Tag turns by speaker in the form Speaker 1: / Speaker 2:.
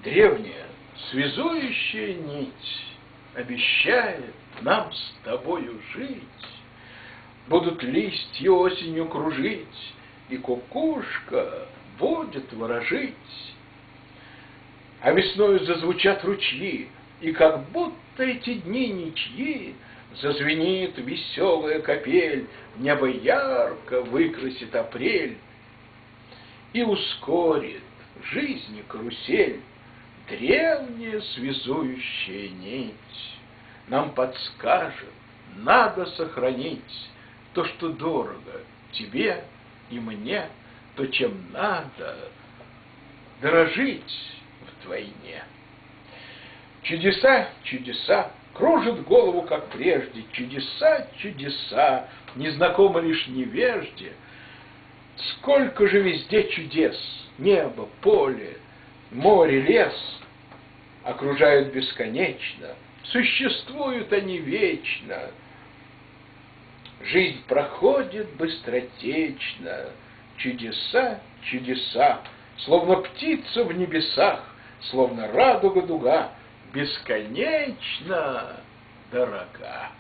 Speaker 1: Древняя связующая нить обещает нам с тобою жить. Будут листья осенью кружить, и кукушка будет ворожить. А весною зазвучат ручьи, и как будто эти дни ничьи, зазвенит веселая капель, небо ярко выкрасит апрель и ускорит жизни карусель. Древняя связующая нить нам подскажет, надо сохранить то, что дорого тебе и мне, то, чем надо дорожить вдвойне. Чудеса, чудеса, кружат голову, как прежде, чудеса, чудеса, незнакомы лишь невежде. Сколько же везде чудес, небо, поле, море, лес окружают бесконечно, существуют они вечно. Жизнь проходит быстротечно, чудеса, чудеса, словно птица в небесах, словно радуга дуга, бесконечно дорога.